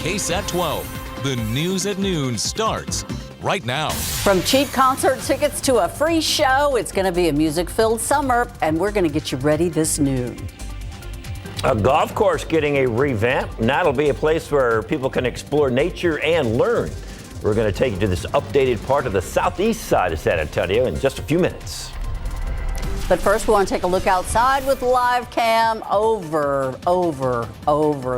KSAT 12. The news at noon starts right now. From cheap concert tickets to a free show, it's going to be a music-filled summer, and we're going to get you ready this noon. A golf course getting a revamp. Now it'll be a place where people can explore nature and learn. We're going to take you to this updated part of the southeast side of San Antonio in just a few minutes. But first, we want to take a look outside with live cam over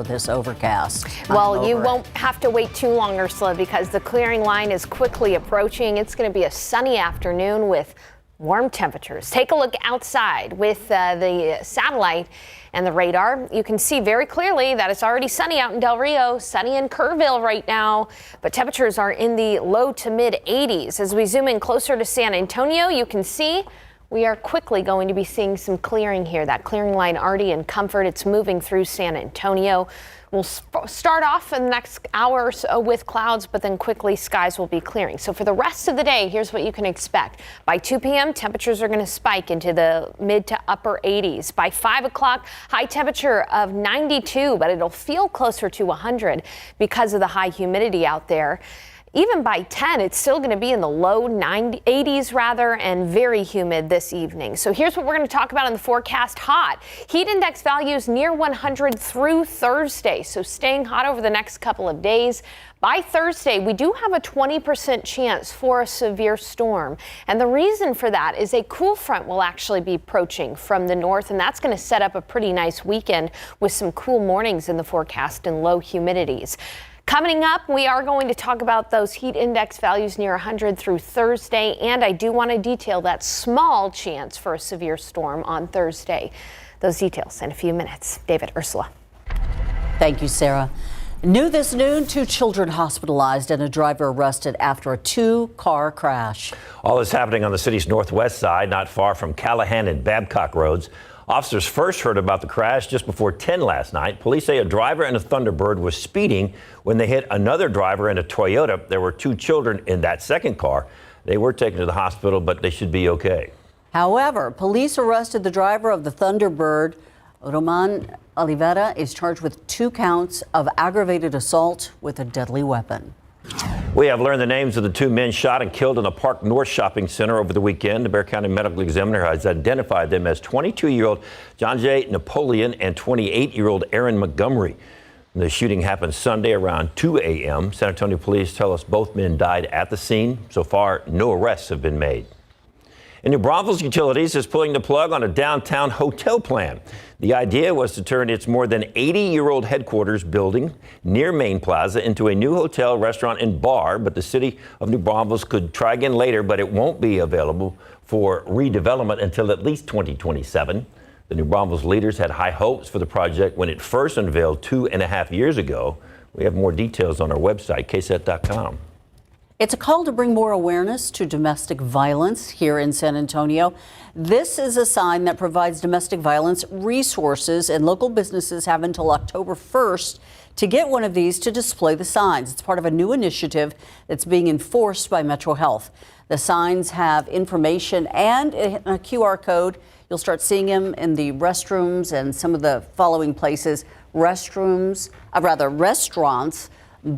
this overcast. Well, you won't have to wait too long, Ursula, because the clearing line is quickly approaching. It's going to be a sunny afternoon with warm temperatures. Take a look outside with the satellite and the radar. You can see very clearly that it's already sunny out in Del Rio, sunny in Kerrville right now, but temperatures are in the low to mid 80s. As we zoom in closer to San Antonio, you can see we are quickly going to be seeing some clearing here. That clearing line already in comfort. It's moving through San Antonio. We'll start off in the next hour or so with clouds, but then quickly skies will be clearing. So for the rest of the day, here's what you can expect. By 2 p.m., temperatures are going to spike into the mid to upper 80s. By 5 o'clock, high temperature of 92, but it'll feel closer to 100 because of the high humidity out there. Even by 10, it's still going to be in the low 80s rather, and very humid this evening. So here's what we're going to talk about in the forecast. Hot. Heat index values near 100 through Thursday. So staying hot over the next couple of days. By Thursday, we do have a 20% chance for a severe storm. And the reason for that is a cool front will actually be approaching from the north, and that's going to set up a pretty nice weekend with some cool mornings in the forecast and low humidities. Coming up, we are going to talk about those heat index values near 100 through Thursday, and I do want to detail that small chance for a severe storm on Thursday. Those details in a few minutes. David, Ursula. Thank you, Sarah. New this noon, 2 children hospitalized and a driver arrested after a 2-car crash. All this happening on the city's northwest side, not far from Callahan and Babcock roads. Officers first heard about the crash just before 10 last night. Police say a driver in a Thunderbird was speeding when they hit another driver in a Toyota. There were 2 children in that second car. They were taken to the hospital, but they should be okay. However, police arrested the driver of the Thunderbird. Roman Oliveira is charged with 2 counts of aggravated assault with a deadly weapon. We have learned the names of the 2 men shot and killed in the Park North Shopping Center over the weekend. The Bexar County Medical Examiner has identified them as 22-year-old John J. Napoleon and 28-year-old Aaron Montgomery. The shooting happened Sunday around 2 a.m. San Antonio police tell us both men died at the scene. So far, no arrests have been made. And New Braunfels Utilities is pulling the plug on a downtown hotel plan. The idea was to turn its more than 80-year-old headquarters building near Main Plaza into a new hotel, restaurant, and bar. But the city of New Braunfels could try again later, but it won't be available for redevelopment until at least 2027. The New Braunfels leaders had high hopes for the project when it first unveiled 2.5 years ago. We have more details on our website, KSAT.com. It's a call to bring more awareness to domestic violence here in San Antonio. This is a sign that provides domestic violence resources, and local businesses have until October 1st to get one of these to display the signs. It's part of a new initiative that's being enforced by Metro Health. The signs have information and a QR code. You'll start seeing them in the restrooms and some of the following places: restaurants,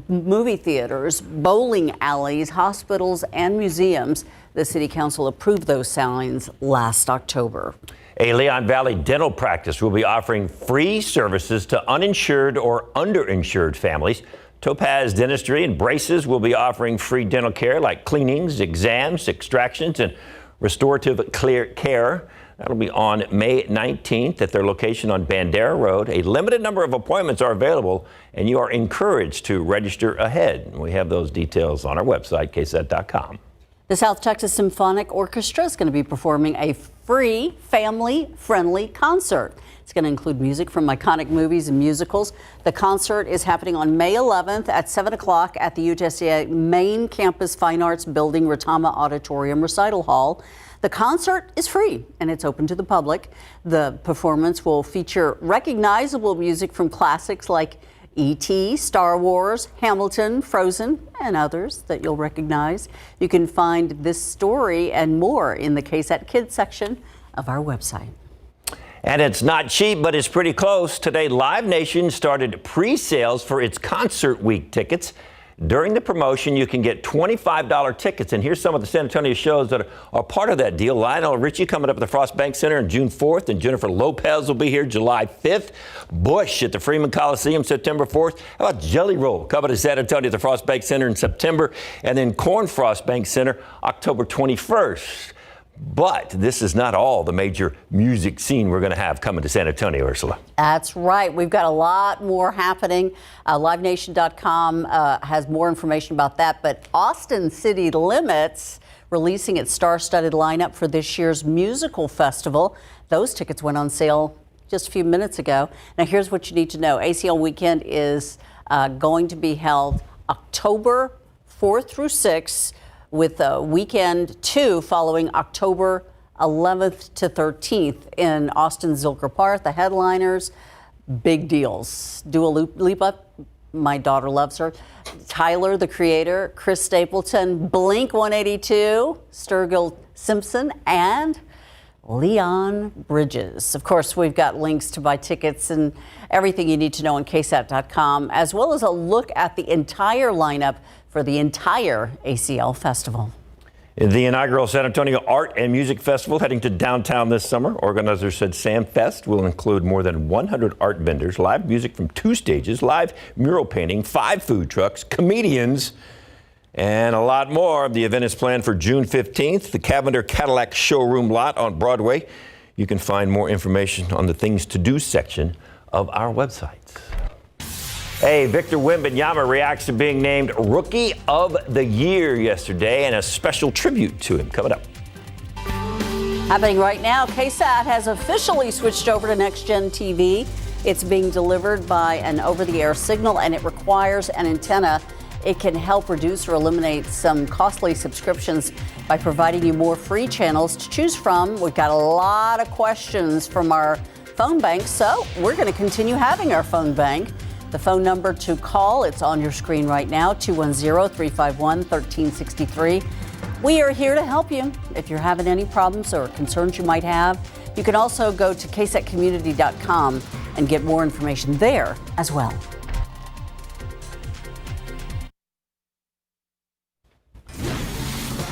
movie theaters, bowling alleys, hospitals, and museums. The City Council approved those signs last October. A Leon Valley dental practice will be offering free services to uninsured or underinsured families. Topaz Dentistry and Braces will be offering free dental care like cleanings, exams, extractions, and restorative clear care. That'll be on May 19th at their location on Bandera Road. A limited number of appointments are available, and you are encouraged to register ahead. We have those details on our website, KSAT.com. The South Texas Symphonic Orchestra is going to be performing a free, family-friendly concert. It's going to include music from iconic movies and musicals. The concert is happening on May 11th at 7 o'clock at the UTSA Main Campus Fine Arts Building, Retama Auditorium Recital Hall. The concert is free and it's open to the public. The performance will feature recognizable music from classics like E.T., Star Wars, Hamilton, Frozen, and others that you'll recognize. You can find this story and more in the KSAT Kids section of our website. And it's not cheap, but it's pretty close. Today, Live Nation started pre-sales for its Concert Week tickets. During the promotion, you can get $25 tickets. And here's some of the San Antonio shows that are part of that deal. Lionel Richie coming up at the Frost Bank Center on June 4th, and Jennifer Lopez will be here July 5th. Bush at the Freeman Coliseum September 4th. How about Jelly Roll coming to San Antonio at the Frost Bank Center in September, and then Corn Frost Bank Center October 21st. But this is not all the major music scene we're going to have coming to San Antonio, Ursula. That's right. We've got a lot more happening. LiveNation.com has more information about that. But Austin City Limits releasing its star-studded lineup for this year's musical festival. Those tickets went on sale just a few minutes ago. Now, here's what you need to know. ACL Weekend is going to be held October 4th through 6th. With weekend 2 following October 11th to 13th in Austin Zilker Park. The headliners, big deals. Dua Lipa, my daughter loves her. Tyler, the Creator, Chris Stapleton, Blink 182, Sturgill Simpson, and Leon Bridges. Of course, we've got links to buy tickets and everything you need to know on KSAT.com, as well as a look at the entire lineup for the entire ACL Festival. The inaugural San Antonio Art and Music Festival heading to downtown this summer. Organizers said SanFest will include more than 100 art vendors, live music from 2 stages, live mural painting, 5 food trucks, comedians, and a lot more. The event is planned for June 15th, the Cavender Cadillac showroom lot on Broadway. You can find more information on the Things to Do section of our websites. Hey, Victor Wembanyama reacts to being named Rookie of the Year yesterday, and a special tribute to him coming up. Happening right now, KSAT has officially switched over to Next Gen TV. It's being delivered by an over-the-air signal, and it requires an antenna. It can help reduce or eliminate some costly subscriptions by providing you more free channels to choose from. We've got a lot of questions from our phone bank, so we're going to continue having our phone bank. The phone number to call, it's on your screen right now, 210-351-1363. We are here to help you if you're having any problems or concerns you might have. You can also go to ksatcommunity.com and get more information there as well.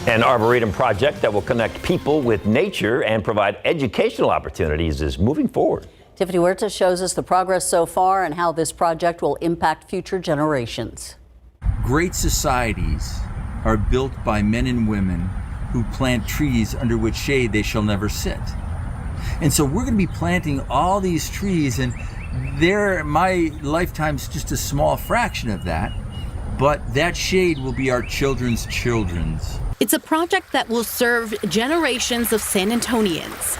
An Arboretum project that will connect people with nature and provide educational opportunities is moving forward. Tiffany Huerta shows us the progress so far and how this project will impact future generations. Great societies are built by men and women who plant trees under which shade they shall never sit. And so we're going to be planting all these trees, and my lifetime's just a small fraction of that, but that shade will be our children's children's. It's a project that will serve generations of San Antonians.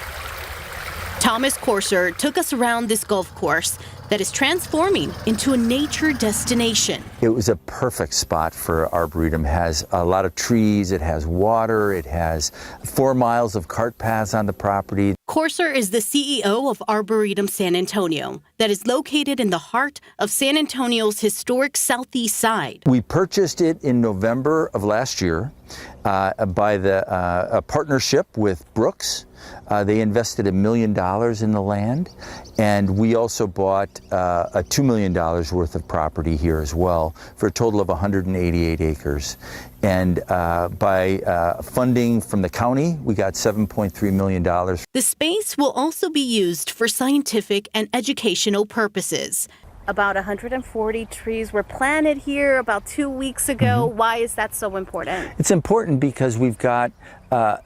Thomas Corser took us around this golf course that is transforming into a nature destination. It was a perfect spot for Arboretum. It has a lot of trees, it has water, it has 4 miles of cart paths on the property. Corser is the CEO of Arboretum San Antonio, that is located in the heart of San Antonio's historic southeast side. We purchased it in November of last year by a partnership with Brooks. They invested $1 million in the land, and we also bought a $2 million worth of property here as well for a total of 188 acres. And by funding from the county, we got $7.3 million. The space will also be used for scientific and educational purposes. About 140 trees were planted here about 2 weeks ago. Mm-hmm. Why is that so important? It's important because we've got a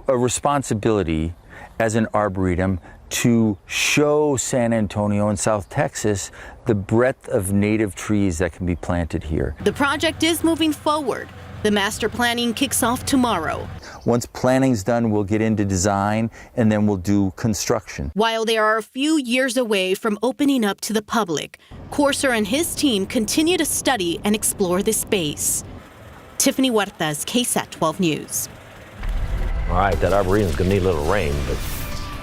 responsibility as an Arboretum to show San Antonio and South Texas the breadth of native trees that can be planted here. The project is moving forward. The master planning kicks off tomorrow. Once planning's done, we'll get into design, and then we'll do construction. While they are a few years away from opening up to the public, Corser and his team continue to study and explore this space. Tiffany Huertas, KSAT 12 News. All right, that Arboretum's going to need a little rain, but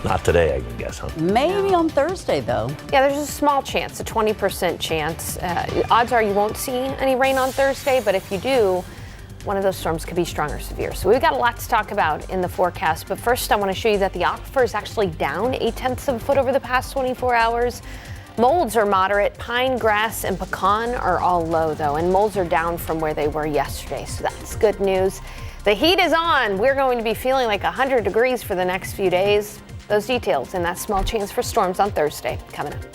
not today, I guess, huh? Maybe on Thursday, though. Yeah, there's a small chance, a 20% chance. Odds are you won't see any rain on Thursday, but if you do, one of those storms could be strong or severe. So we've got a lot to talk about in the forecast. But first, I want to show you that the aquifer is actually down 0.8 of a foot over the past 24 hours. Molds are moderate. Pine, grass, and pecan are all low, though. And molds are down from where they were yesterday. So that's good news. The heat is on. We're going to be feeling like 100 degrees for the next few days. Those details and that small chance for storms on Thursday coming up.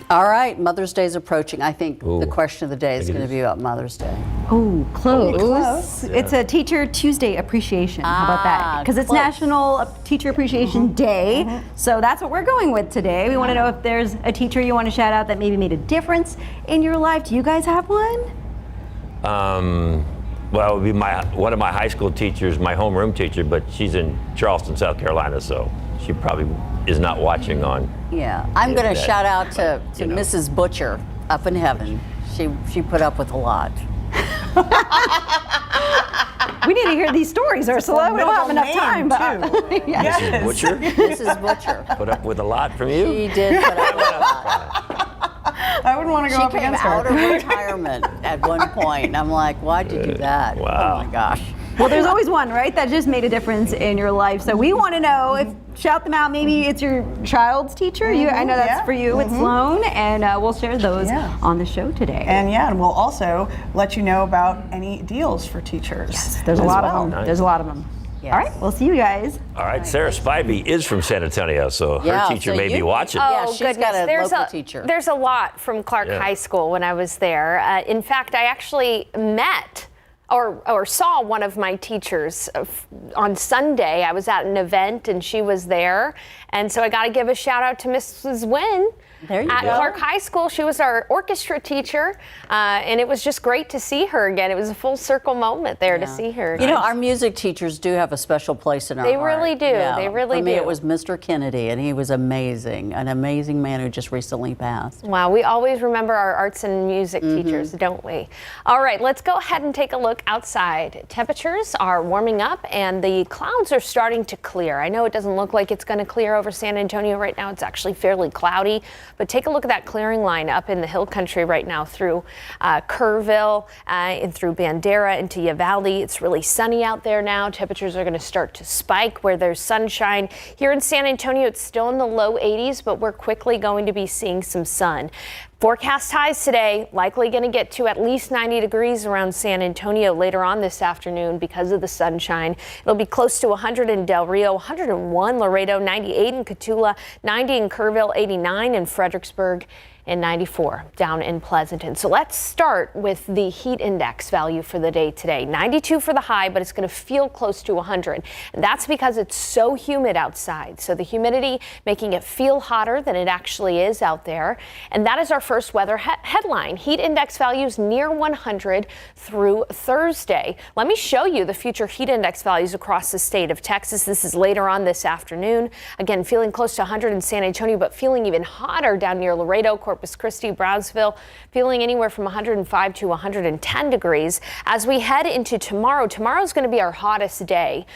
All right, Mother's Day is approaching. I think the question of the day is going to be about Mother's Day. Oh, close. It's a Teacher Tuesday Appreciation. How about that? Because it's close. National Teacher Appreciation Day. So that's what we're going with today. We want to know if there's a teacher you want to shout out that maybe made a difference in your life. Do you guys have one? Well, it would be one of my high school teachers, my homeroom teacher, but she's in Charleston, South Carolina, so she probably is not watching on. Yeah, I'm going to shout out to you know. Mrs. Butcher up in heaven. She put up with a lot. We need to hear these stories, Ursula. We don't have enough time. But, Yes. Mrs. Butcher Mrs. Butcher. put up with a lot from you? She did put up with a lot. I wouldn't want to go She up came against out her. of retirement at one point. And I'm like, why'd you do that? Wow. Oh my gosh. well, there's always one, right, that just made a difference in your life. So we want to know if, shout them out. Maybe it's your child's teacher. I know that's for you. It's Sloan, and we'll share those on the show today. And we'll also let you know about any deals for teachers. Yes, there's a lot of them. Nice. There's a lot of them. Yes. All right, we'll see you guys. All right, Sarah Spivey is from San Antonio, so her Yeah, teacher so may be you- watching. Yeah, she's got a local teacher. There's a lot from Clark Yeah. High School when I was there. In fact, I actually met or saw one of my teachers on Sunday. I was at an event and she was there. And so I got to give a shout out to Mrs. Wynn. There you at go. Clark High School. She was our orchestra teacher, and it was just great to see her again. It was a full circle moment there to see her. You know, our music teachers do have a special place in our They heart. really do. Yeah. They really For me, do. it was Mr. Kennedy, and he was amazing, an amazing man who just recently passed. Wow, we always remember our arts and music teachers, don't we? All right, let's go ahead and take a look outside. Temperatures are warming up and the clouds are starting to clear. I know it doesn't look like it's going to clear over San Antonio right now. It's actually fairly cloudy, but take a look at that clearing line up in the hill country right now through Kerrville and through Bandera into Uvalde. It's really sunny out there now. Temperatures are going to start to spike where there's sunshine. Here in San Antonio, it's still in the low 80s, but we're quickly going to be seeing some sun. Forecast highs today, likely going to get to at least 90 degrees around San Antonio later on this afternoon because of the sunshine. It'll be close to 100 in Del Rio, 101 Laredo, 98 in Cotulla, 90 in Kerrville, 89 in Fredericksburg, and 94 down in Pleasanton. So let's start with the heat index value for the day today. 92 for the high, but it's going to feel close to 100. And that's because it's so humid outside. So the humidity making it feel hotter than it actually is out there. And that is our first weather headline. Heat index values near 100 through Thursday. Let me show you the future heat index values across the state of Texas. This is later on this afternoon. Again, feeling close to 100 in San Antonio, but feeling even hotter down near Laredo, Corpus Christi, Brownsville, feeling anywhere from 105 to 110 degrees. As we head into tomorrow, tomorrow's going to be our hottest day.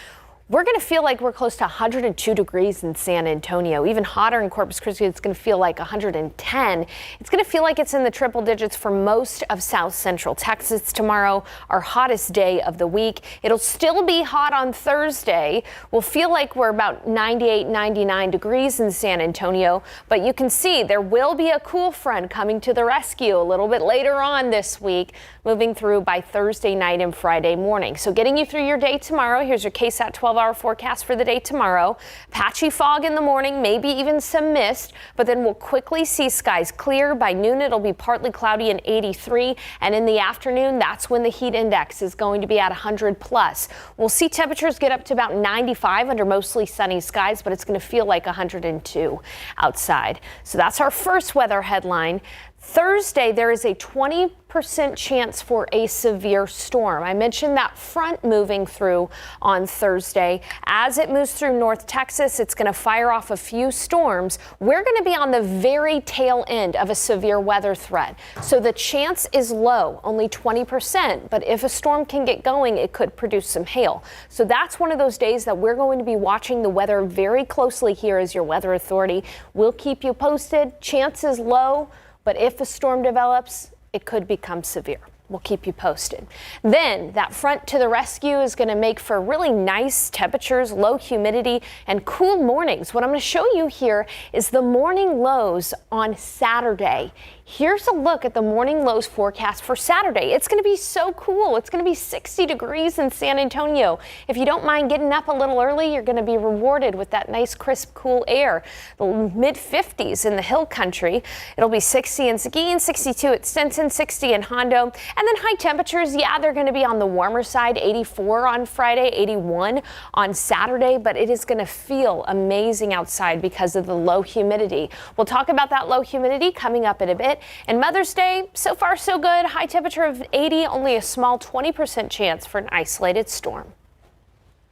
We're going to feel like we're close to 102 degrees in San Antonio. Even hotter in Corpus Christi, it's going to feel like 110. It's going to feel like it's in the triple digits for most of South Central Texas tomorrow, our hottest day of the week. It'll still be hot on Thursday. We'll feel like we're about 98, 99 degrees in San Antonio, but you can see there will be a cool front coming to the rescue a little bit later on this week, moving through by Thursday night and Friday morning. So getting you through your day tomorrow, here's your KSAT 12-hour forecast for the day tomorrow. Patchy fog in the morning, maybe even some mist, but then we'll quickly see skies clear. By noon, it'll be partly cloudy and 83. And in the afternoon, that's when the heat index is going to be at 100 plus. We'll see temperatures get up to about 95 under mostly sunny skies, but it's going to feel like 102 outside. So that's our first weather headline. Thursday, there is a 20% chance for a severe storm. I mentioned that front moving through on Thursday. As it moves through North Texas, it's going to fire off a few storms. We're going to be on the very tail end of a severe weather threat. So the chance is low, only 20%. But if a storm can get going, it could produce some hail. So that's one of those days that we're going to be watching the weather very closely here as your weather authority. We'll keep you posted. Chances low. But if a storm develops, it could become severe. We'll keep you posted. Then that front to the rescue is going to make for really nice temperatures, low humidity, and cool mornings. What I'm going to show you here is the morning lows on Saturday. Here's a look at the morning lows forecast for Saturday. It's going to be so cool. It's going to be 60 degrees in San Antonio. If you don't mind getting up a little early, you're going to be rewarded with that nice, crisp, cool air. The mid-50s in the hill country. It'll be 60 in Seguin, 62 at Stinson, 60 in Hondo. And then high temperatures, yeah, they're going to be on the warmer side, 84 on Friday, 81 on Saturday, but it is going to feel amazing outside because of the low humidity. We'll talk about that low humidity coming up in a bit. And Mother's Day, so far so good. High temperature of 80, only a small 20% chance for an isolated storm.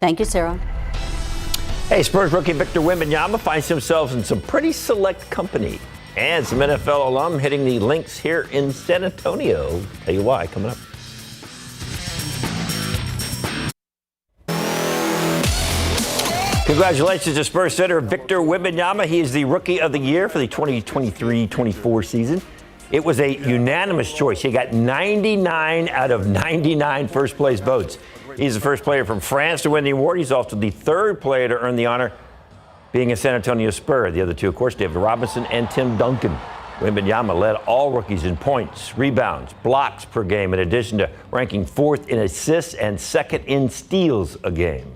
Thank you, Sarah. Hey, Spurs rookie Victor Wembanyama finds himself in some pretty select company. And some NFL alum hitting the links here in San Antonio. Tell you why, coming up. Congratulations to Spurs center Victor Wembanyama. He is the Rookie of the Year for the 2023-24 season. It was a unanimous choice. He got 99 out of 99 first-place votes. He's the first player from France to win the award. He's also the third player to earn the honor, being a San Antonio Spur. The other two, of course, David Robinson and Tim Duncan. Wembanyama led all rookies in points, rebounds, blocks per game, in addition to ranking fourth in assists and second in steals a game.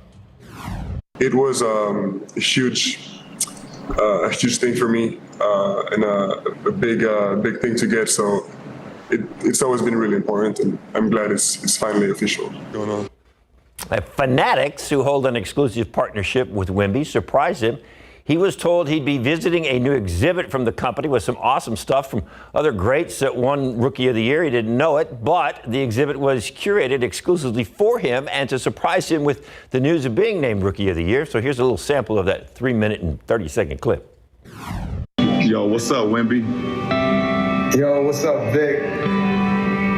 It was a huge thing for me and a big thing to get. So it's always been really important, and I'm glad it's finally official going on. Fanatics, who hold an exclusive partnership with Wemby, surprised him. He was told he'd be visiting a new exhibit from the company with some awesome stuff from other greats that won Rookie of the Year. He didn't know it, but the exhibit was curated exclusively for him and to surprise him with the news of being named Rookie of the Year. So here's a little sample of that 3-minute and 30-second clip. Yo, what's up, Wemby? Yo, what's up, Vic?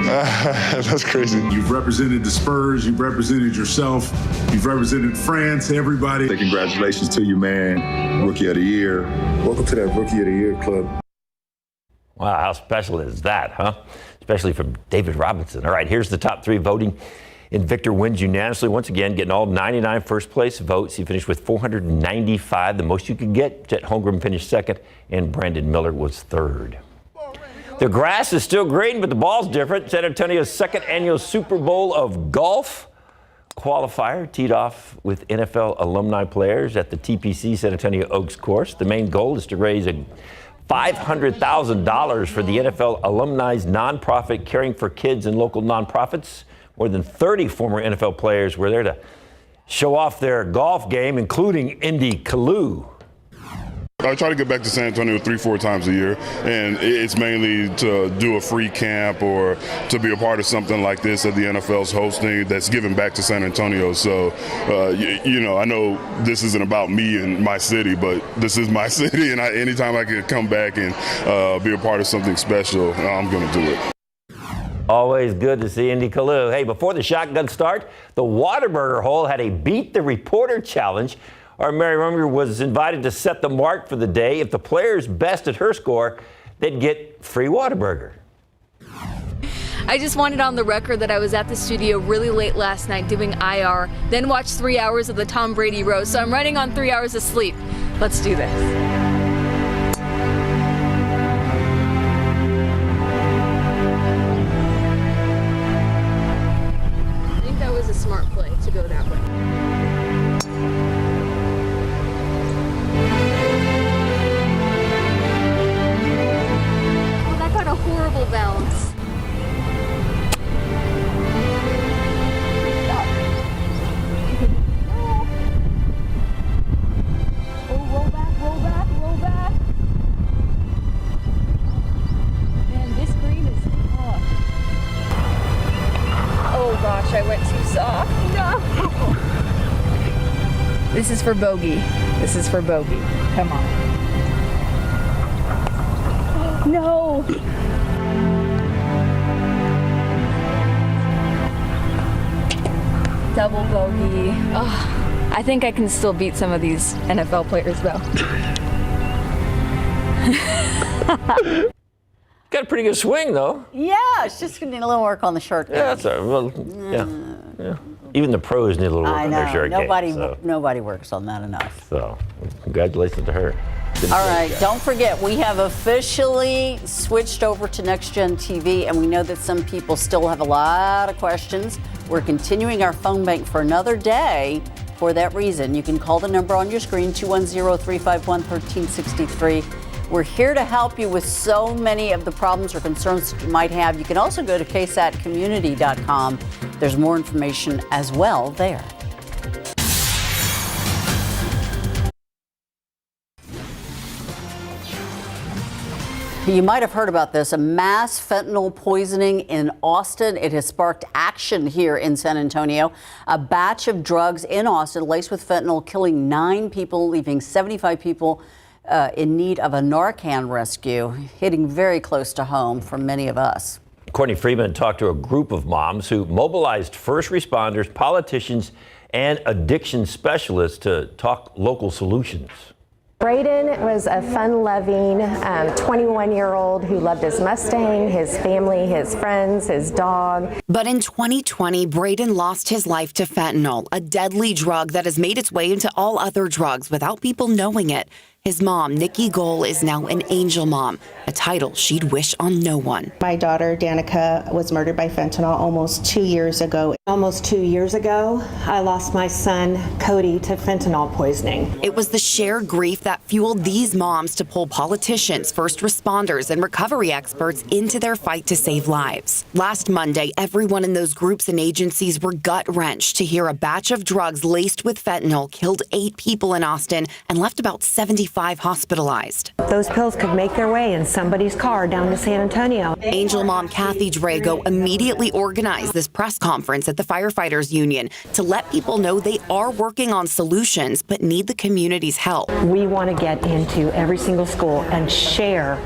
That's crazy. You've represented the Spurs, you've represented yourself, you've represented France, everybody. Say congratulations to you, man. Rookie of the Year. Welcome to that Rookie of the Year club. Wow, how special is that, huh? Especially from David Robinson. All right, here's the top three voting. And Victor wins unanimously, once again, getting all 99 first-place votes. He finished with 495, the most you could get. Chet Holmgren finished second, and Brandon Miller was third. The grass is still green, but the ball's different. San Antonio's second annual Super Bowl of golf qualifier teed off with NFL alumni players at the TPC San Antonio Oaks course. The main goal is to raise $500,000 for the NFL alumni's nonprofit Caring for Kids and local nonprofits. More than 30 former NFL players were there to show off their golf game, including Indy Kalu. I try to get back to San Antonio 3-4 times a year, and it's mainly to do a free camp or to be a part of something like this that the NFL's hosting that's giving back to San Antonio. So, I know this isn't about me and my city, but this is my city, and anytime I can come back and be a part of something special, I'm going to do it. Always good to see Indy Kalu. Hey, before the shotgun start, the Whataburger hole had a Beat the Reporter challenge. Our Mary Rummer was invited to set the mark for the day. If the player's best at her score, they'd get free Whataburger. I just wanted on the record that I was at the studio really late last night doing IR, then watched 3 hours of the Tom Brady roast, so I'm running on 3 hours of sleep. Let's do this. I think that was a smart play to go that way. Horrible bounce. Oh, roll back, roll back, roll I went too soft. No. This is for bogey. This is for bogey. Come on. No. Double bogey. Oh, I think I can still beat some of these NFL players, though. Got a pretty good swing, though. Yeah, it's just going to need a little work on the short game. Yeah, that's yeah. Even the pros need a little work on their short game. Nobody works on that enough. So, congratulations to her. All right, don't forget, we have officially switched over to Next Gen TV, and we know that some people still have a lot of questions. We're continuing our phone bank for another day for that reason. You can call the number on your screen, 210-351-1363. We're here to help you with so many of the problems or concerns that you might have. You can also go to ksatcommunity.com. There's more information as well there. You might have heard about this, a mass fentanyl poisoning in Austin. It has sparked action here in San Antonio. A batch of drugs in Austin laced with fentanyl, killing 9 people, leaving 75 people in need of a Narcan rescue, hitting very close to home for many of us. Courtney Freeman talked to a group of moms who mobilized first responders, politicians, and addiction specialists to talk local solutions. Braden was a fun-loving 21-year-old who loved his Mustang, his family, his friends, his dog. But in 2020, Braden lost his life to fentanyl, a deadly drug that has made its way into all other drugs without people knowing it. His mom, Nikki Gohl, is now an angel mom, a title she'd wish on no one. My daughter, Danica, was murdered by fentanyl almost 2 years ago. Almost 2 years ago, I lost my son, Cody, to fentanyl poisoning. It was the shared grief that fueled these moms to pull politicians, first responders, and recovery experts into their fight to save lives. Last Monday, everyone in those groups and agencies were gut-wrenched to hear a batch of drugs laced with fentanyl killed 8 people in Austin and left about 75 hospitalized. Those pills could make their way in somebody's car down to San Antonio. Angel mom Kathy Drago immediately organized this press conference at the Firefighters Union to let people know they are working on solutions but need the community's help. We want to get into every single school and share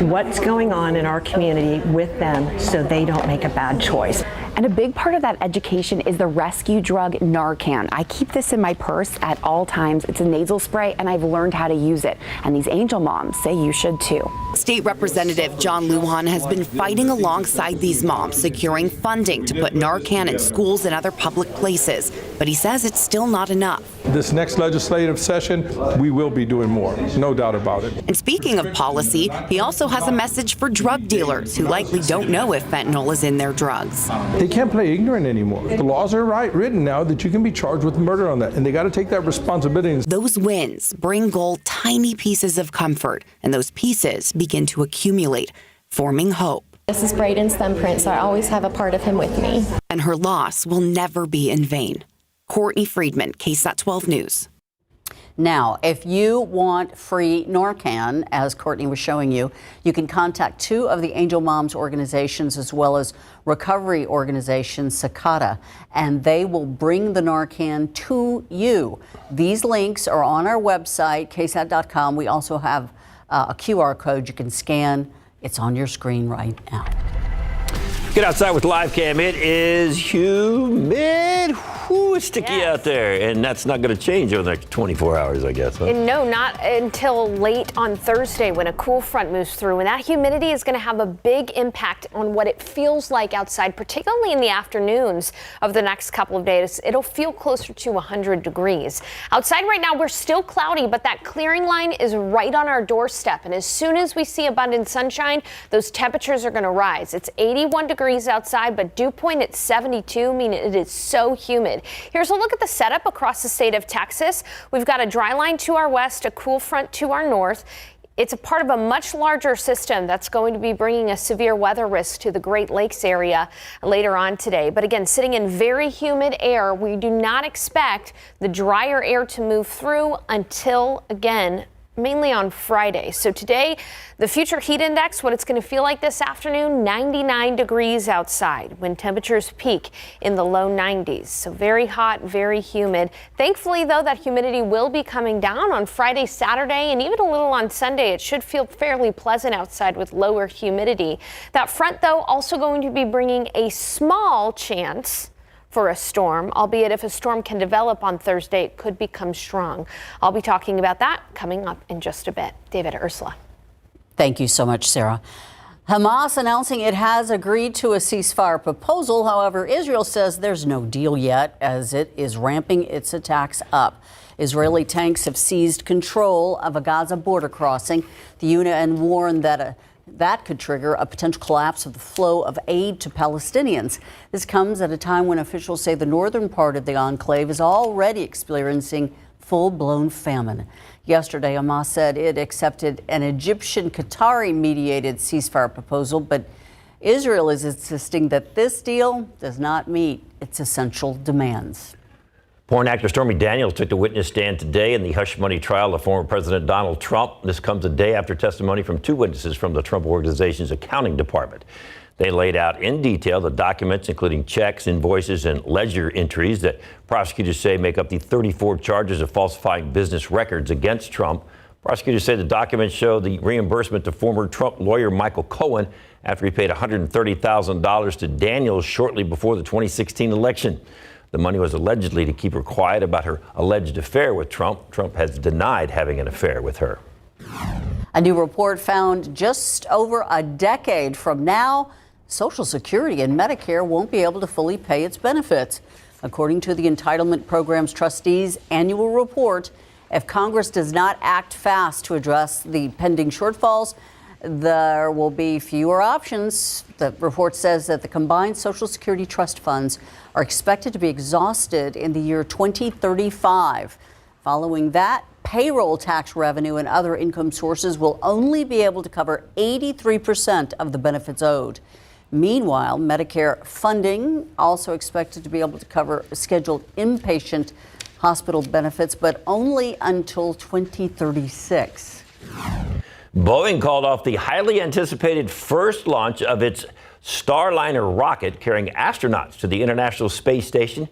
what's going on in our community with them so they don't make a bad choice. And a big part of that education is the rescue drug Narcan. I keep this in my purse at all times. It's a nasal spray, and I've learned how to use it. And these angel moms say you should too. State Representative John Lujan has been fighting alongside these moms, securing funding to put Narcan in schools and other public places. But he says it's still not enough. This next legislative session, we will be doing more, no doubt about it. And speaking of policy, he also has a message for drug dealers who likely don't know if fentanyl is in their drugs. They can't play ignorant anymore. The laws are written now that you can be charged with murder on that, and they got to take that responsibility. Those wins bring Gohl tiny pieces of comfort, and those pieces begin to accumulate, forming hope. This is Braden's thumbprint, so I always have a part of him with me. And her loss will never be in vain. Courtney Friedman, KSAT 12 News. Now, if you want free Narcan, as Courtney was showing you, you can contact 2 of the Angel Moms organizations as well as recovery organization Sakata, and they will bring the Narcan to you. These links are on our website, ksat.com. We also have a QR code you can scan. It's on your screen right now. Get outside with live cam. It is humid. Whoo, it's sticky out there. And that's not going to change over the next 24 hours, I guess. Huh? No, not until late on Thursday when a cool front moves through. And that humidity is going to have a big impact on what it feels like outside, particularly in the afternoons of the next couple of days. It'll feel closer to 100 degrees. Outside right now, we're still cloudy, but that clearing line is right on our doorstep. And as soon as we see abundant sunshine, those temperatures are going to rise. It's 81 degrees outside, but dew point at 72, meaning it is so humid. Here's a look at the setup across the state of Texas. We've got a dry line to our west, a cool front to our north. It's a part of a much larger system that's going to be bringing a severe weather risk to the Great Lakes area later on today. But again, sitting in very humid air, we do not expect the drier air to move through until, again, mainly on Friday. So today, the future heat index, what it's going to feel like this afternoon, 99 degrees outside. Wind temperatures peak in the low 90s. So very hot, very humid. Thankfully, though, that humidity will be coming down on Friday, Saturday, and even a little on Sunday. It should feel fairly pleasant outside with lower humidity. That front, though, also going to be bringing a small chance for a storm, albeit if a storm can develop on Thursday, it could become strong. I'll be talking about that coming up in just a bit. David, Ursula. Thank you so much, Sarah. Hamas announcing it has agreed to a ceasefire proposal. However, Israel says there's no deal yet as it is ramping its attacks up. Israeli tanks have seized control of a Gaza border crossing. The UN warned that that could trigger a potential collapse of the flow of aid to Palestinians. This comes at a time when officials say the northern part of the enclave is already experiencing full-blown famine. Yesterday, Hamas said it accepted an Egyptian-Qatari-mediated ceasefire proposal, but Israel is insisting that this deal does not meet its essential demands. Porn actor Stormy Daniels took the witness stand today in the hush money trial of former President Donald Trump. This comes a day after testimony from two witnesses from the Trump Organization's accounting department. They laid out in detail the documents, including checks, invoices, and ledger entries that prosecutors say make up the 34 charges of falsifying business records against Trump. Prosecutors say the documents show the reimbursement to former Trump lawyer Michael Cohen after he paid $130,000 to Daniels shortly before the 2016 election. The money was allegedly to keep her quiet about her alleged affair with Trump. Trump has denied having an affair with her. A new report found just over a decade from now, Social Security and Medicare won't be able to fully pay its benefits. According to the Entitlement Program's trustees' annual report, if Congress does not act fast to address the pending shortfalls, there will be fewer options. The report says that the combined Social Security trust funds are expected to be exhausted in the year 2035. Following that, payroll tax revenue and other income sources will only be able to cover 83% of the benefits owed. Meanwhile, Medicare funding also expected to be able to cover scheduled inpatient hospital benefits, but only until 2036. Boeing called off the highly anticipated first launch of its Starliner rocket carrying astronauts to the International Space Station.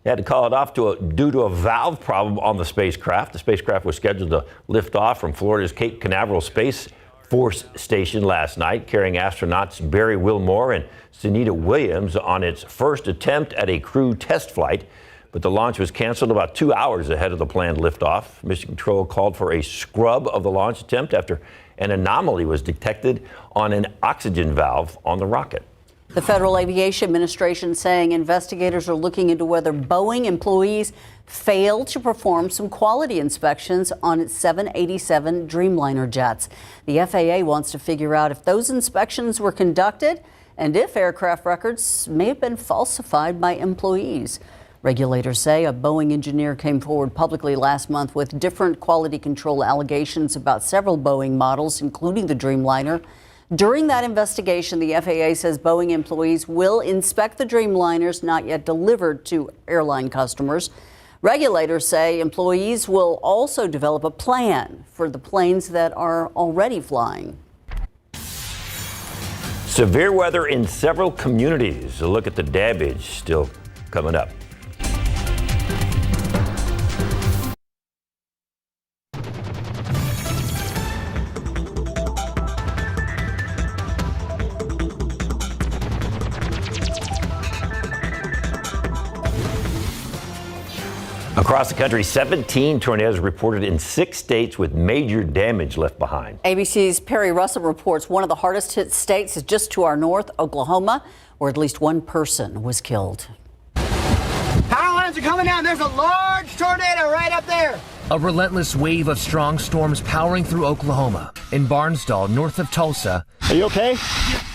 They had to call it off due to a valve problem on the spacecraft. The spacecraft was scheduled to lift off from Florida's Cape Canaveral Space Force Station last night, carrying astronauts Barry Wilmore and Sunita Williams on its first attempt at a crew test flight. But the launch was canceled about 2 hours ahead of the planned liftoff. Mission Control called for a scrub of the launch attempt after an anomaly was detected on an oxygen valve on the rocket. The Federal Aviation Administration saying investigators are looking into whether Boeing employees failed to perform some quality inspections on its 787 Dreamliner jets. The FAA wants to figure out if those inspections were conducted and if aircraft records may have been falsified by employees. Regulators say a Boeing engineer came forward publicly last month with different quality control allegations about several Boeing models, including the Dreamliner. During that investigation, the FAA says Boeing employees will inspect the Dreamliners not yet delivered to airline customers. Regulators say employees will also develop a plan for the planes that are already flying. Severe weather in several communities. A look at the damage still coming up. Across the country, 17 tornadoes reported in 6 states with major damage left behind. ABC's Perry Russell reports one of the hardest hit states is just to our north, Oklahoma, where at least one person was killed. Power lines are coming down. There's a large tornado right up there. A relentless wave of strong storms powering through Oklahoma. In Barnsdall, north of Tulsa. Are you okay?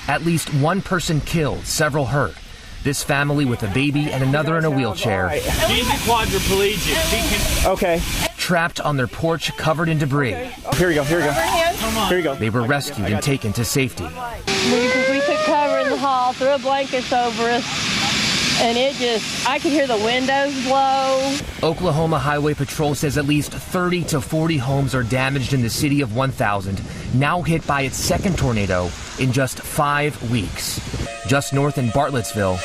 At least one person killed, several hurt. This family with a baby and another in a wheelchair. Right. He's a quadriplegic. Okay. Trapped on their porch, covered in debris. Here we go. Here we go. Here we go. They were rescued and taken to safety. We took cover in the hall, threw blankets over us. and I could hear the windows blow. Oklahoma Highway Patrol says at least 30 to 40 homes are damaged in the city of 1000, now hit by its second tornado in just 5 weeks. Just north in Bartlettsville,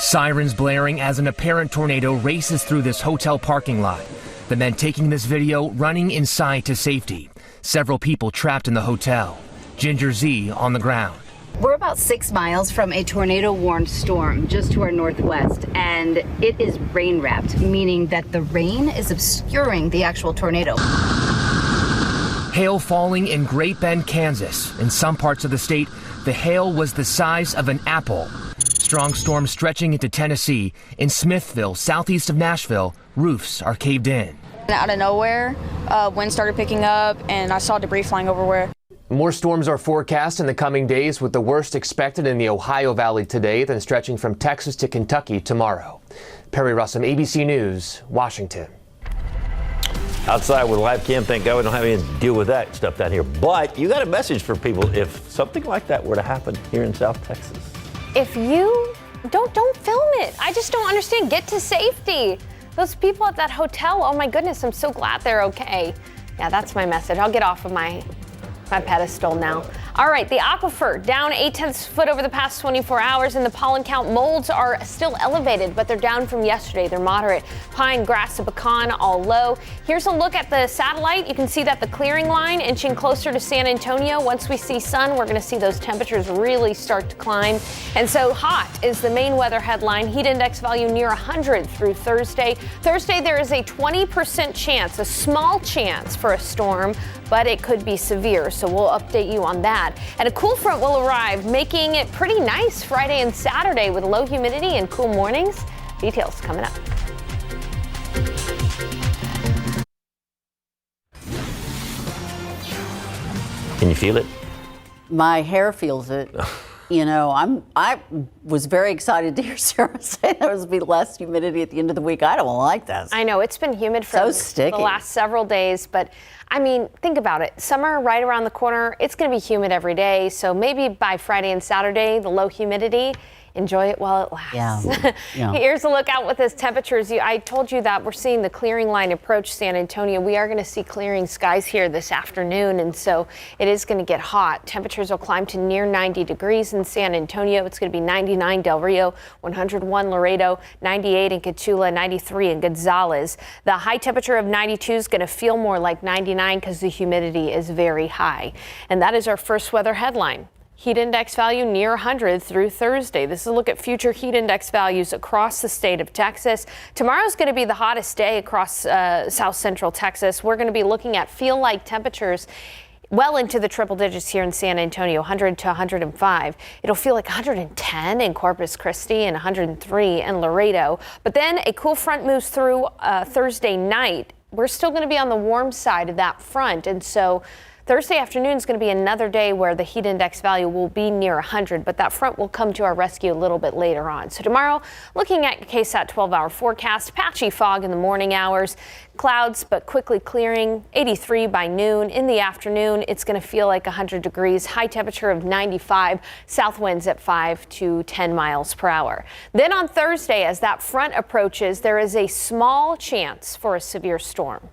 sirens blaring as an apparent tornado races through this hotel parking lot. The men taking this video running inside to safety. Several people trapped in the hotel. Ginger Z on the ground. We're about 6 miles from a tornado-warned storm just to our northwest, and it is rain-wrapped, meaning that the rain is obscuring the actual tornado. Hail falling in Great Bend, Kansas. In some parts of the state, the hail was the size of an apple. Strong storms stretching into Tennessee. In Smithville, southeast of Nashville, roofs are caved in. Out of nowhere, wind started picking up, and I saw debris flying everywhere. More storms are forecast in the coming days, with the worst expected in the Ohio Valley today, then stretching from Texas to Kentucky tomorrow. Perry Russum, ABC News, Washington. Outside with a live cam, thank God we don't have any to deal with that stuff down here. But you got a message for people if something like that were to happen here in South Texas. If you don't film it. I just don't understand. Get to safety. Those people at that hotel, oh my goodness, I'm so glad they're okay. Yeah, that's my message. I'll get off of my pedestal now. All right, the aquifer down 0.8 foot over the past 24 hours, and the pollen count. Molds are still elevated, but they're down from yesterday. They're moderate. Pine, grass, and pecan all low. Here's a look at the satellite. You can see that the clearing line inching closer to San Antonio. Once we see sun, we're going to see those temperatures really start to climb. And so hot is the main weather headline. Heat index value near 100 through Thursday. Thursday, there is a 20% chance, a small chance for a storm, but it could be severe, so we'll update you on that. And a cool front will arrive, making it pretty nice Friday and Saturday with low humidity and cool mornings. Details coming up. Can you feel it? My hair feels it. You know, I was very excited to hear Sarah say there was be less humidity at the end of the week. I don't like this. I know it's been humid for the last several days, but I mean, think about it. Summer right around the corner. It's going to be humid every day. So maybe by Friday and Saturday, the low humidity, enjoy it while it lasts. Yeah. Here's a look out with those temperatures. I told you that we're seeing the clearing line approach San Antonio. We are going to see clearing skies here this afternoon, and so it is going to get hot. Temperatures will climb to near 90 degrees in San Antonio. It's going to be 99 Del Rio, 101 Laredo, 98 in Cotulla, 93 in Gonzales. The high temperature of 92 is going to feel more like 99 because the humidity is very high. And that is our first weather headline. Heat index value near 100 through Thursday. This is a look at future heat index values across the state of Texas. Tomorrow's going to be the hottest day across south central Texas. We're going to be looking at feel-like temperatures well into the triple digits here in San Antonio, 100 to 105. It'll feel like 110 in Corpus Christi and 103 in Laredo. But then a cool front moves through Thursday night. We're still going to be on the warm side of that front, and so Thursday afternoon is going to be another day where the heat index value will be near 100, but that front will come to our rescue a little bit later on. So tomorrow, looking at KSAT 12-hour forecast, patchy fog in the morning hours, clouds but quickly clearing, 83 by noon. In the afternoon, it's going to feel like 100 degrees, high temperature of 95, south winds at 5 to 10 miles per hour. Then on Thursday, as that front approaches, there is a small chance for a severe storm.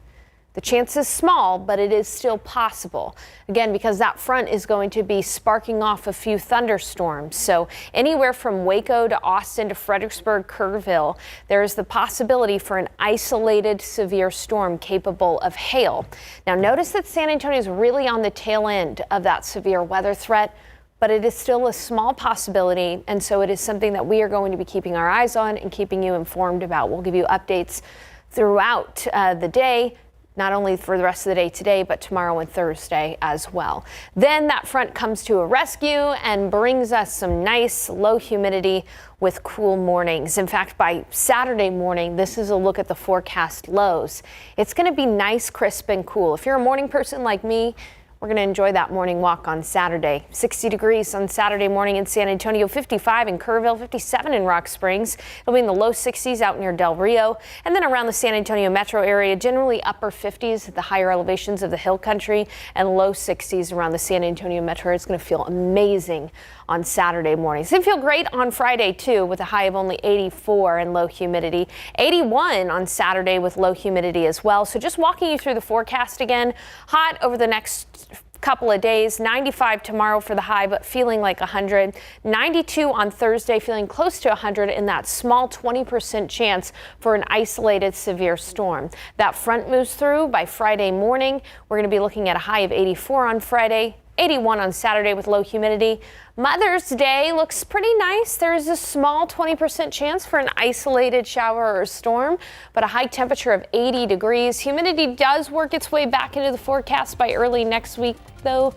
The chance is small, but it is still possible. Again, because that front is going to be sparking off a few thunderstorms. So anywhere from Waco to Austin to Fredericksburg, Kerrville, there is the possibility for an isolated severe storm capable of hail. Now notice that San Antonio is really on the tail end of that severe weather threat, but it is still a small possibility. And so it is something that we are going to be keeping our eyes on and keeping you informed about. We'll give you updates throughout the day, not only for the rest of the day today, but tomorrow and Thursday as well. Then that front comes to a rescue and brings us some nice low humidity with cool mornings. In fact, by Saturday morning, this is a look at the forecast lows. It's going to be nice, crisp, and cool. If you're a morning person like me, we're going to enjoy that morning walk on Saturday. 60 degrees on Saturday morning in San Antonio, 55 in Kerrville, 57 in Rock Springs. It'll be in the low 60s out near Del Rio. And then around the San Antonio metro area, generally upper 50s at the higher elevations of the hill country and low 60s around the San Antonio metro. It's going to feel amazing on Saturday morning. It's going to feel great on Friday, too, with a high of only 84 and low humidity. 81 on Saturday with low humidity as well. So just walking you through the forecast again, hot over the next couple of days. 95 tomorrow for the high, but feeling like 100. 92 on Thursday, feeling close to 100, and that small 20% chance for an isolated severe storm. That front moves through by Friday morning. We're going to be looking at a high of 84 on Friday, 81 on Saturday with low humidity. Mother's Day looks pretty nice. There's a small 20% chance for an isolated shower or storm, but a high temperature of 80 degrees. Humidity does work its way back into the forecast by early next week, though.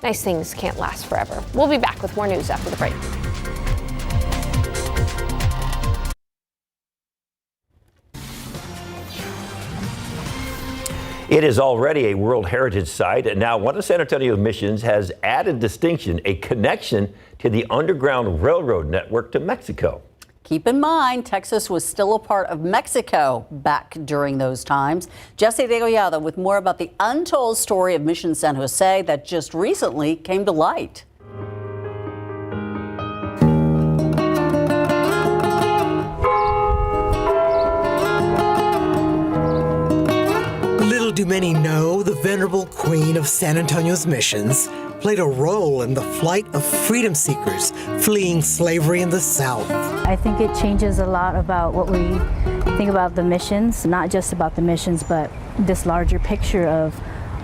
Nice things can't last forever. We'll be back with more news after the break. It is already a World Heritage Site, and now one of San Antonio's missions has added distinction, a connection to the Underground Railroad network to Mexico. Keep in mind, Texas was still a part of Mexico back during those times. Jesse Degollado with more about the untold story of Mission San Jose that just recently came to light. Little do many know, the venerable queen of San Antonio's missions played a role in the flight of freedom seekers fleeing slavery in the South. I think it changes a lot about what we think about the missions, not just about the missions, but this larger picture of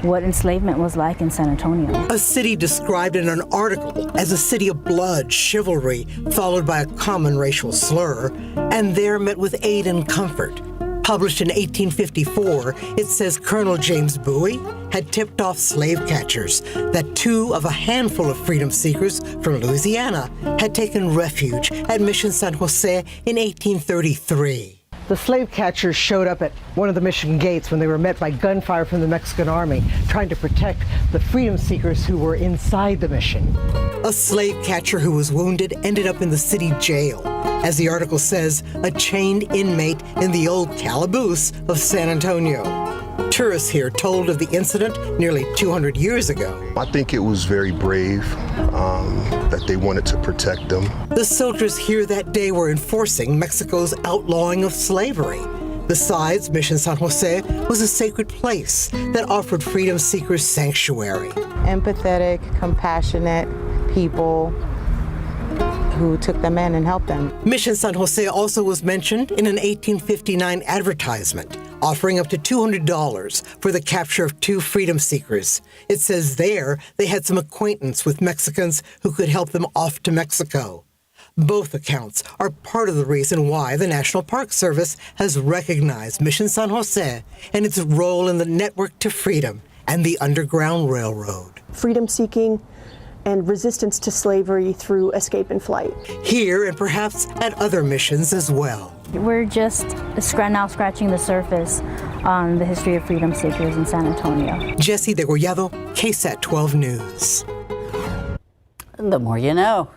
what enslavement was like in San Antonio. A city described in an article as a city of blood, chivalry, followed by a common racial slur, and there met with aid and comfort. Published in 1854, it says Colonel James Bowie had tipped off slave catchers that 2 of a handful of freedom seekers from Louisiana had taken refuge at Mission San Jose in 1833. The slave catchers showed up at one of the mission gates when they were met by gunfire from the Mexican army, trying to protect the freedom seekers who were inside the mission. A slave catcher who was wounded ended up in the city jail. As the article says, a chained inmate in the old calaboose of San Antonio. Tourists here told of the incident nearly 200 years ago. I think it was very brave that they wanted to protect them. The soldiers here that day were enforcing Mexico's outlawing of slavery. Besides, Mission San Jose was a sacred place that offered freedom seekers sanctuary. Empathetic, compassionate people who took them in and helped them. Mission San Jose also was mentioned in an 1859 advertisement, offering up to $200 for the capture of 2 freedom seekers. It says there they had some acquaintance with Mexicans who could help them off to Mexico. Both accounts are part of the reason why the National Park Service has recognized Mission San Jose and its role in the network to freedom and the Underground Railroad. Freedom seeking and resistance to slavery through escape and flight. Here and perhaps at other missions as well. We're just now scratching the surface on the history of freedom seekers in San Antonio. Jesse Degollado, KSAT 12 News. The more you know.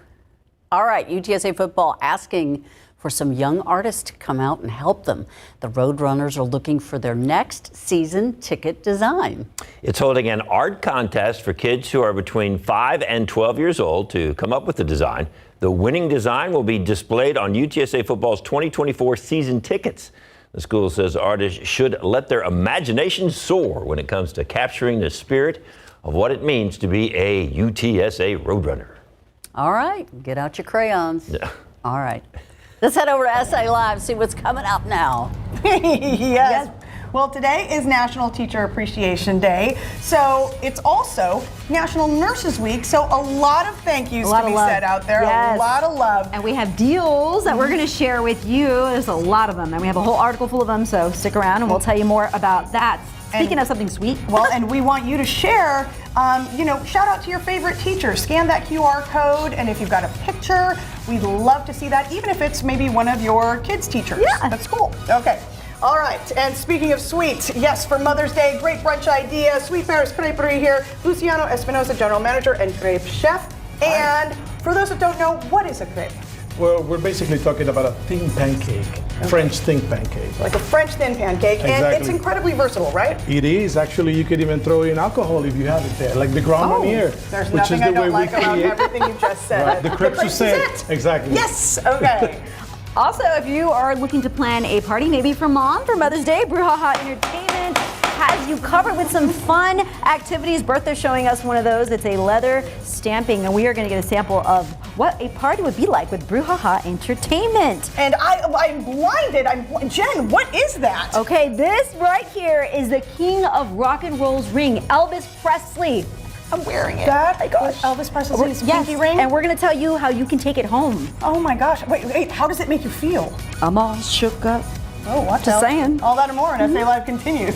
All right, UTSA football asking for some young artists to come out and help them. The Roadrunners are looking for their next season ticket design. It's holding an art contest for kids who are between 5 and 12 years old to come up with the design. The winning design will be displayed on UTSA football's 2024 season tickets. The school says artists should let their imagination soar when it comes to capturing the spirit of what it means to be a UTSA Roadrunner. All right, get out your crayons. Yeah. All right. Let's head over to SA Live, see what's coming up now. Yes. Well, today is National Teacher Appreciation Day, so it's also National Nurses Week, so a lot of thank yous to be said out there, Yes. a lot of love. And we have deals that we're going to share with you. There's a lot of them, and we have a whole article full of them, so stick around and we'll tell you more about that. Speaking of something sweet. Well, and we want you to share, shout out to your favorite teacher. Scan that QR code, and if you've got a picture, we'd love to see that, even if it's maybe one of your kids' teachers. Yeah. That's cool. Okay. All right, and speaking of sweet, yes, for Mother's Day, great brunch idea. Sweet Maris Creperie here, Luciano Espinosa, General Manager and crepe chef. And for those that don't know, what is a crepe? Well, we're basically talking about a thin pancake, French thin pancake. Like a French thin pancake, and Exactly. it's incredibly versatile, right? It is. Actually, you could even throw in alcohol if you have it there, like the Grand Marnier. There's which nothing is the I don't way like we about create. everything you just said. Right, the crêpe Suzette. Exactly. Yes, okay. Also, if you are looking to plan a party, maybe for mom, for Mother's Day, Brouhaha Entertainment has you covered with some fun activities. Bertha's showing us one of those. It's a leather stamping, and we are going to get a sample of what a party would be like with Brouhaha Entertainment. And I'm blinded. Jen, what is that? Okay, this right here is the king of rock and roll's ring, Elvis Presley. I'm wearing it. That Elvis Presley's pinky ring? And we're going to tell you how you can take it home. Oh my gosh. Wait, how does it make you feel? I'm all shook up. Oh, watch Just out. saying. All that and more in SA Live continues.